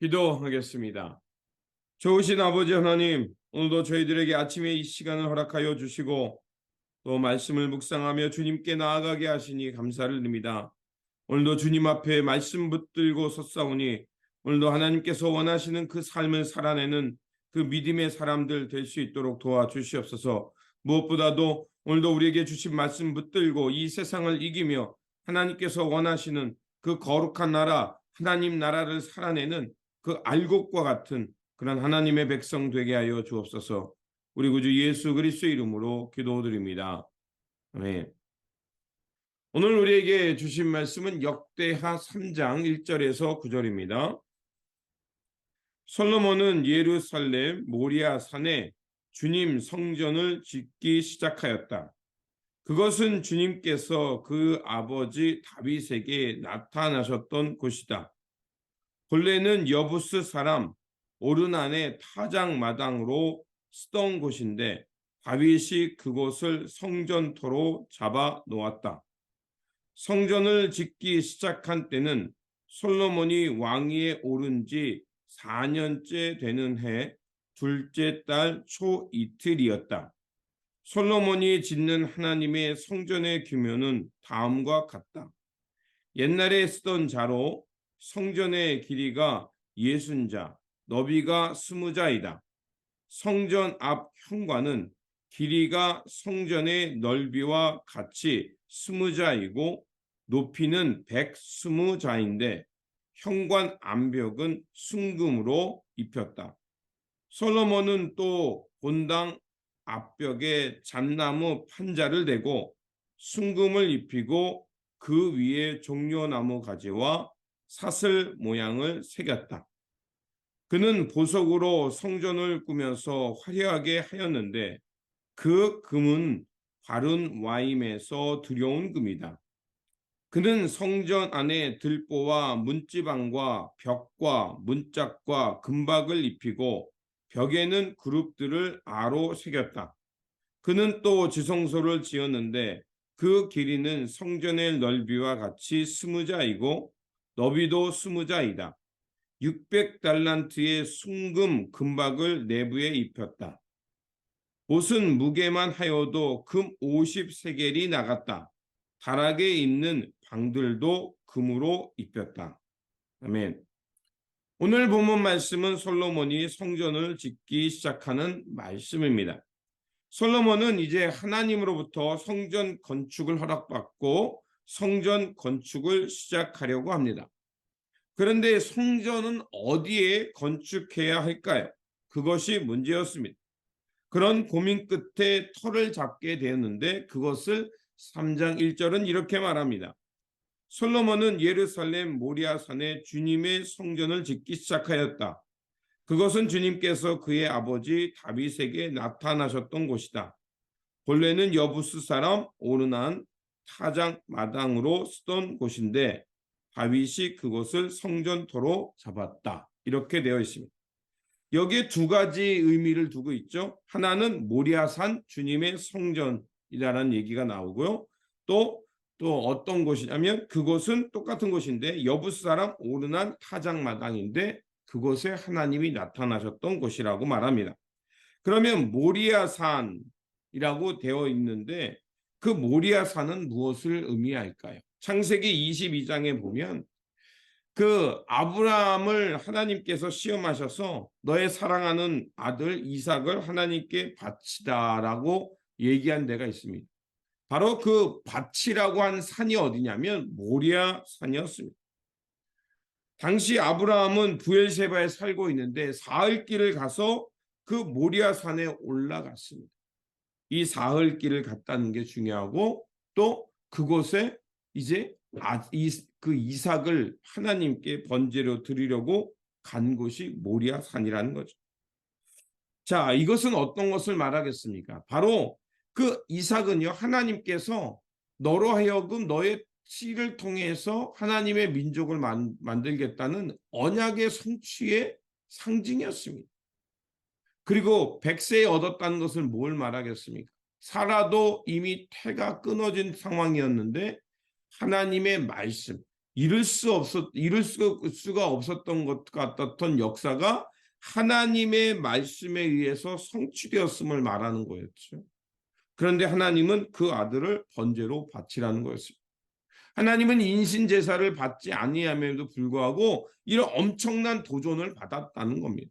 기도하겠습니다. 좋으신 아버지 하나님, 오늘도 저희들에게 아침에 이 시간을 허락하여 주시고 또 말씀을 묵상하며 주님께 나아가게 하시니 감사를 드립니다. 오늘도 주님 앞에 말씀 붙들고 섰사오니 오늘도 하나님께서 원하시는 그 삶을 살아내는 그 믿음의 사람들 될 수 있도록 도와주시옵소서. 무엇보다도 오늘도 우리에게 주신 말씀 붙들고 이 세상을 이기며 하나님께서 원하시는 그 거룩한 나라, 하나님 나라를 살아내는 그 알곡과 같은 그런 하나님의 백성 되게 하여 주옵소서. 우리 구주 예수 그리스도의 이름으로 기도드립니다. 아멘. 오늘 우리에게 주신 말씀은 역대하 3장 1절에서 9절입니다. 솔로몬은 예루살렘 모리아 산에 주님 성전을 짓기 시작하였다. 그것은 주님께서 그 아버지 다윗에게 나타나셨던 곳이다. 본래는 여부스 사람 오르난의 타작마당으로 쓰던 곳인데 다윗이 그곳을 성전토로 잡아 놓았다. 성전을 짓기 시작한 때는 솔로몬이 왕위에 오른 지 4년째 되는 해 둘째 달 초 이틀이었다. 솔로몬이 짓는 하나님의 성전의 규모는 다음과 같다. 옛날에 쓰던 자로 성전의 길이가 60자, 너비가 20자이다. 성전 앞 현관은 길이가 성전의 넓이와 같이 20자이고 높이는 120자인데 현관 암벽은 순금으로 입혔다. 솔로몬은 또 본당 앞벽에 잣나무 판자를 대고 순금을 입히고 그 위에 종려나무 가지와 사슬 모양을 새겼다. 그는 보석으로 성전을 꾸며서 화려하게 하였는데 그 금은 바른 와임에서 들여온 금이다. 그는 성전 안에 들보와 문지방과 벽과 문짝과 금박을 입히고 벽에는 그룹들을 아로 새겼다. 그는 또 지성소를 지었는데 그 길이는 성전의 넓이와 같이 20자이고 너비도 20자이다. 600달란트의 순금 금박을 내부에 입혔다. 옷은 무게만 하여도 금 50세겔이 나갔다. 다락에 있는 방들도 금으로 입혔다. 아멘. 오늘 본문 말씀은 솔로몬이 성전을 짓기 시작하는 말씀입니다. 솔로몬은 이제 하나님으로부터 성전 건축을 허락받고 성전 건축을 시작하려고 합니다. 그런데 성전은 어디에 건축해야 할까요? 그것이 문제였습니다. 그런 고민 끝에 터를 잡게 되었는데 그것을 3장 1절은 이렇게 말합니다. 솔로몬은 예루살렘 모리아 산에 주님의 성전을 짓기 시작하였다. 그것은 주님께서 그의 아버지 다윗에게 나타나셨던 곳이다. 본래는 여부스 사람 오르난 타작마당으로 쓰던 곳인데 다윗이 그곳을 성전토로 잡았다. 이렇게 되어 있습니다. 여기에 두 가지 의미를 두고 있죠. 하나는 모리아산 주님의 성전이라는 얘기가 나오고요. 또 어떤 곳이냐면 그곳은 똑같은 곳인데 여부스 사람 오르난 타작마당인데 그곳에 하나님이 나타나셨던 곳이라고 말합니다. 그러면 모리아산이라고 되어 있는데 그 모리아산은 무엇을 의미할까요? 창세기 22장에 보면 그 아브라함을 하나님께서 시험하셔서 너의 사랑하는 아들 이삭을 하나님께 바치다라고 얘기한 데가 있습니다. 바로 그 바치라고 한 산이 어디냐면 모리아 산이었습니다. 당시 아브라함은 부엘세바에 살고 있는데 사흘길을 가서 그 모리아 산에 올라갔습니다. 이 사흘길을 갔다는 게 중요하고 또 그곳에 이제 그 이삭을 하나님께 번제로 드리려고 간 곳이 모리아 산이라는 거죠. 자, 이것은 어떤 것을 말하겠습니까? 바로 그 이삭은요, 하나님께서 너로 하여금 너의 씨를 통해서 하나님의 민족을 만들겠다는 언약의 성취의 상징이었습니다. 그리고 100세에 얻었다는 것을 뭘 말하겠습니까? 살아도 이미 태가 끊어진 상황이었는데 하나님의 말씀, 이룰 수가 없었던 것 같았던 역사가 하나님의 말씀에 의해서 성취되었음을 말하는 거였죠. 그런데 하나님은 그 아들을 번제로 바치라는 거였습니다. 하나님은 인신 제사를 받지 아니함에도 불구하고 이런 엄청난 도전을 받았다는 겁니다.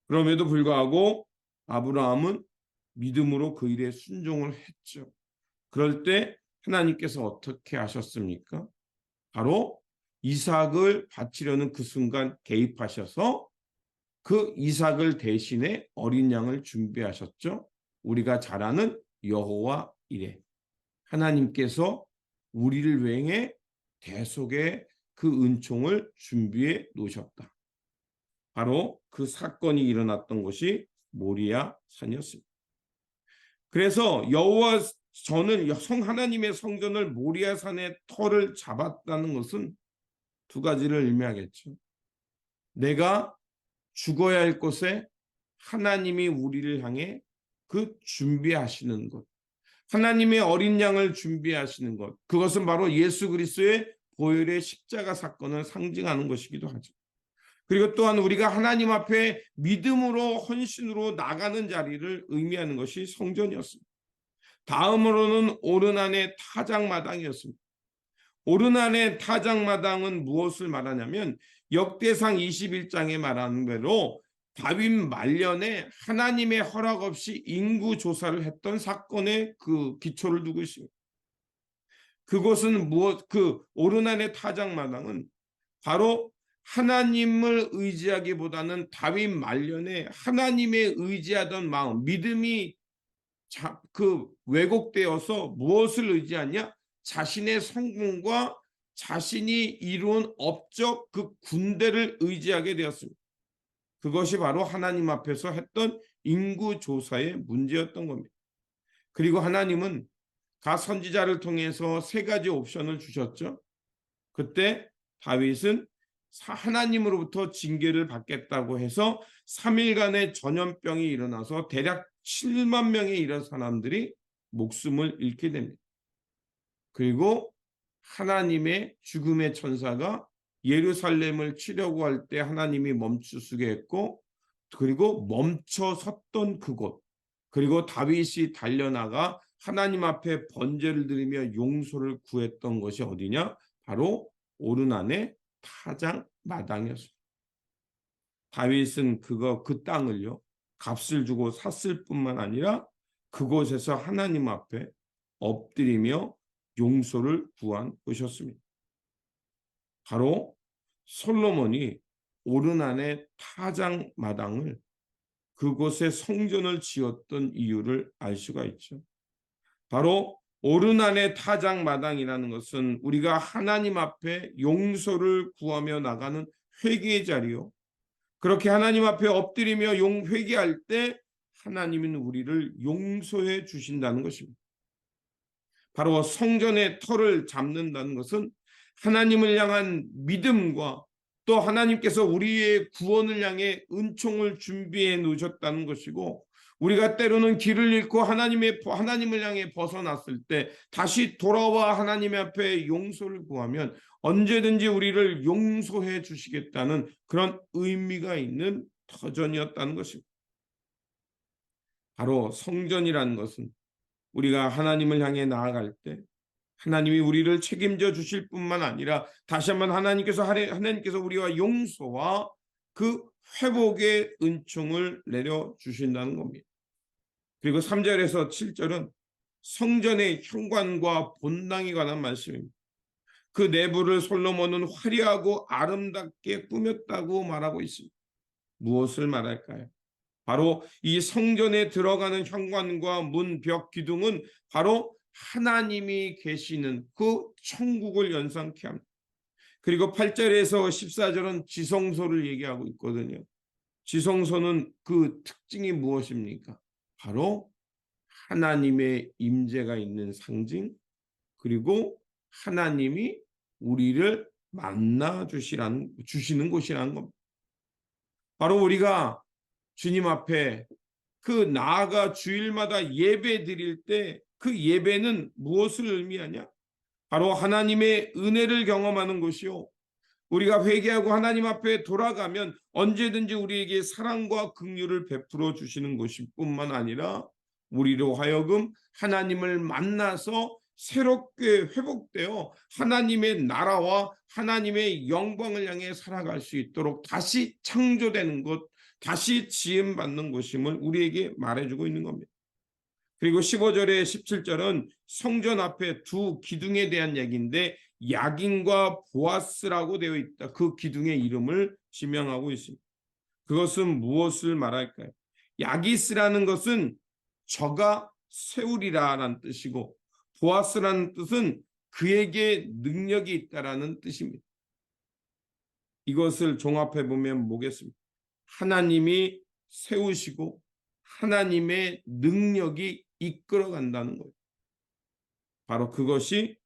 그럼에도 불구하고 아브라함은 믿음으로 그 일에 순종을 했죠. 그럴 때 하나님께서 어떻게 하셨습니까? 바로 이삭을 바치려는 그 순간 개입하셔서 그 이삭을 대신에 어린 양을 준비하셨죠. 우리가 잘 아는 여호와 이레. 하나님께서 우리를 위해 대속의 그 은총을 준비해 놓으셨다. 바로 그 사건이 일어났던 곳이 모리아 산이었습니다. 그래서 저는 하나님의 성전을 모리아 산의 터를 잡았다는 것은 두 가지를 의미하겠죠. 내가 죽어야 할 곳에 하나님이 우리를 향해 그 준비하시는 것, 하나님의 어린 양을 준비하시는 것, 그것은 바로 예수 그리스도의 보혈의 십자가 사건을 상징하는 것이기도 하죠. 그리고 또한 우리가 하나님 앞에 믿음으로 헌신으로 나가는 자리를 의미하는 것이 성전이었습니다. 다음으로는 오르난의 타작마당이었습니다. 오르난의 타작마당은 무엇을 말하냐면 역대상 21장에 말하는 대로 다윗 말년에 하나님의 허락 없이 인구 조사를 했던 사건의 그 기초를 두고 있습니다. 그곳은 그 오르난의 타작마당은 바로 하나님을 의지하기보다는 다윗 말년에 하나님에 의지하던 마음, 믿음이 왜곡되어서 무엇을 의지하냐? 자신의 성공과 자신이 이룬 업적 그 군대를 의지하게 되었습니다. 그것이 바로 하나님 앞에서 했던 인구조사의 문제였던 겁니다. 그리고 하나님은 각 선지자를 통해서 세 가지 옵션을 주셨죠. 그때 다윗은 하나님으로부터 징계를 받겠다고 해서 3일간의 전염병이 일어나서 대략 7만 명에 이른 사람들이 목숨을 잃게 됩니다. 그리고 하나님의 죽음의 천사가 예루살렘을 치려고 할 때 하나님이 멈추게 했고, 그리고 멈춰 섰던 그곳, 그리고 다윗이 달려나가 하나님 앞에 번제를 드리며 용서를 구했던 것이 어디냐? 바로 오르난의 타작 마당이었습니다. 다윗은 그 땅을요, 값을 주고 샀을 뿐만 아니라 그곳에서 하나님 앞에 엎드리며 용서를 구한 것이었습니다. 바로 솔로몬이 오르난의 타작 마당을 그곳에 성전을 지었던 이유를 알 수가 있죠. 바로 오르난의 타작 마당이라는 것은 우리가 하나님 앞에 용서를 구하며 나가는 회개의 자리요. 그렇게 하나님 앞에 엎드리며 회개할 때 하나님은 우리를 용서해 주신다는 것입니다. 바로 성전의 터를 잡는다는 것은 하나님을 향한 믿음과 또 하나님께서 우리의 구원을 향해 은총을 준비해 놓으셨다는 것이고, 우리가 때로는 길을 잃고 하나님을 향해 벗어났을 때 다시 돌아와 하나님 앞에 용서를 구하면 언제든지 우리를 용서해 주시겠다는 그런 의미가 있는 터전이었다는 것입니다. 바로 성전이라는 것은 우리가 하나님을 향해 나아갈 때 하나님이 우리를 책임져 주실 뿐만 아니라 다시 한번 하나님께서 우리와 용서와 그 회복의 은총을 내려 주신다는 겁니다. 그리고 3절에서 7절은 성전의 현관과 본당에 관한 말씀입니다. 그 내부를 솔로몬은 화려하고 아름답게 꾸몄다고 말하고 있습니다. 무엇을 말할까요? 바로 이 성전에 들어가는 현관과 문, 벽, 기둥은 바로 하나님이 계시는 그 천국을 연상케 합니다. 그리고 8절에서 14절은 지성소를 얘기하고 있거든요. 지성소는 그 특징이 무엇입니까? 바로 하나님의 임재가 있는 상징, 그리고 하나님이 우리를 만나 주시는 곳이라는 겁니다. 바로 우리가 주님 앞에 나아가 주일마다 예배 드릴 때 그 예배는 무엇을 의미하냐? 바로 하나님의 은혜를 경험하는 것이요, 우리가 회개하고 하나님 앞에 돌아가면 언제든지 우리에게 사랑과 긍휼을 베풀어 주시는 것일 뿐만 아니라 우리로 하여금 하나님을 만나서 새롭게 회복되어 하나님의 나라와 하나님의 영광을 향해 살아갈 수 있도록 다시 창조되는 것, 다시 지음받는 것임을 우리에게 말해주고 있는 겁니다. 그리고 15절에 17절은 성전 앞에 두 기둥에 대한 얘기인데 야긴과 보아스라고 되어 있다. 그 기둥의 이름을 지명하고 있습니다. 그것은 무엇을 말할까요? 야기스라는 것은 저가 세우리라라는 뜻이고, 보아스라는 뜻은 그에게 능력이 있다라는 뜻입니다. 이것을 종합해 보면 뭐겠습니까? 하나님이 세우시고 하나님의 능력이 이끌어 간다는 거예요. 바로 그것이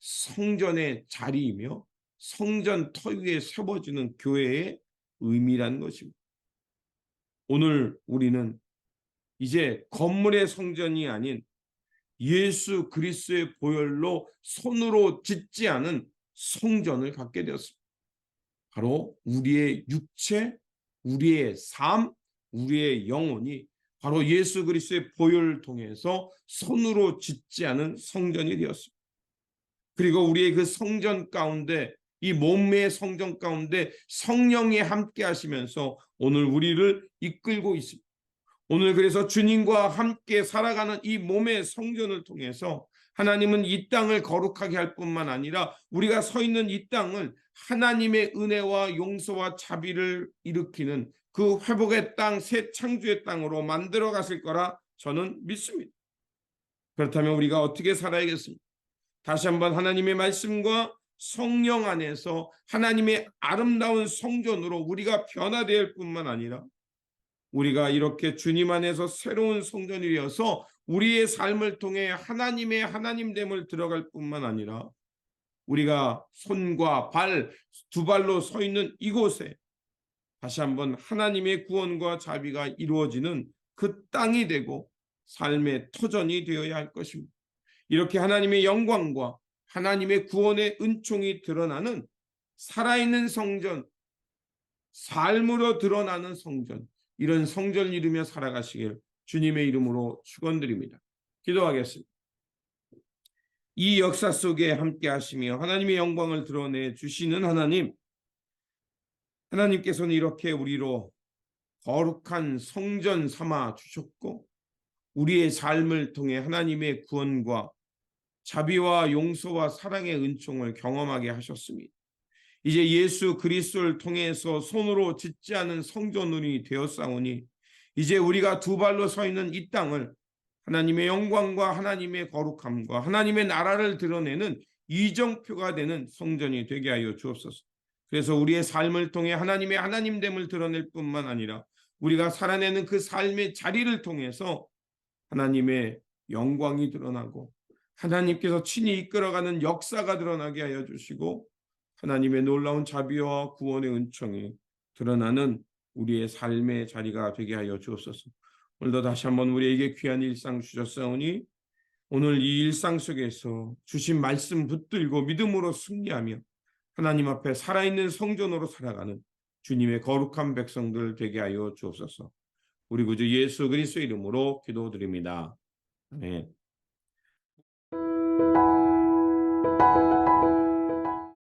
성전의 자리이며 성전 터 위에 세워지는 교회의 의미라는 것입니다. 오늘 우리는 이제 건물의 성전이 아닌 예수 그리스도의 보혈로 손으로 짓지 않은 성전을 갖게 되었습니다. 바로 우리의 육체, 우리의 삶, 우리의 영혼이 바로 예수 그리스도의 보혈을 통해서 손으로 짓지 않은 성전이 되었습니다. 그리고 우리의 그 성전 가운데, 이 몸매의 성전 가운데 성령이 함께 하시면서 오늘 우리를 이끌고 있습니다. 오늘 그래서 주님과 함께 살아가는 이 몸의 성전을 통해서 하나님은 이 땅을 거룩하게 할 뿐만 아니라 우리가 서 있는 이 땅을 하나님의 은혜와 용서와 자비를 일으키는 그 회복의 땅, 새 창조의 땅으로 만들어 가실 거라 저는 믿습니다. 그렇다면 우리가 어떻게 살아야겠습니까? 다시 한번 하나님의 말씀과 성령 안에서 하나님의 아름다운 성전으로 우리가 변화될 뿐만 아니라 우리가 이렇게 주님 안에서 새로운 성전이 되어서 우리의 삶을 통해 하나님의 하나님됨을 들어갈 뿐만 아니라 우리가 손과 발, 두 발로 서 있는 이곳에 다시 한번 하나님의 구원과 자비가 이루어지는 그 땅이 되고 삶의 터전이 되어야 할 것입니다. 이렇게 하나님의 영광과 하나님의 구원의 은총이 드러나는 살아있는 성전, 삶으로 드러나는 성전, 이런 성전을 이루며 살아가시길 주님의 이름으로 축원드립니다. 기도하겠습니다. 이 역사 속에 함께 하시며 하나님의 영광을 드러내 주시는 하나님, 하나님께서는 이렇게 우리로 거룩한 성전 삼아 주셨고 우리의 삶을 통해 하나님의 구원과 자비와 용서와 사랑의 은총을 경험하게 하셨습니다. 이제 예수 그리스도를 통해서 손으로 짓지 않은 성전이 되었사오니 이제 우리가 두 발로 서 있는 이 땅을 하나님의 영광과 하나님의 거룩함과 하나님의 나라를 드러내는 이정표가 되는 성전이 되게 하여 주옵소서. 그래서 우리의 삶을 통해 하나님의 하나님됨을 드러낼 뿐만 아니라 우리가 살아내는 그 삶의 자리를 통해서 하나님의 영광이 드러나고 하나님께서 친히 이끌어가는 역사가 드러나게 하여 주시고 하나님의 놀라운 자비와 구원의 은총이 드러나는 우리의 삶의 자리가 되게 하여 주옵소서. 오늘도 다시 한번 우리에게 귀한 일상 주셨사오니 오늘 이 일상 속에서 주신 말씀 붙들고 믿음으로 승리하며 하나님 앞에 살아있는 성전으로 살아가는 주님의 거룩한 백성들 되게 하여 주옵소서. 우리 구주 예수 그리스도의 이름으로 기도드립니다. 아멘.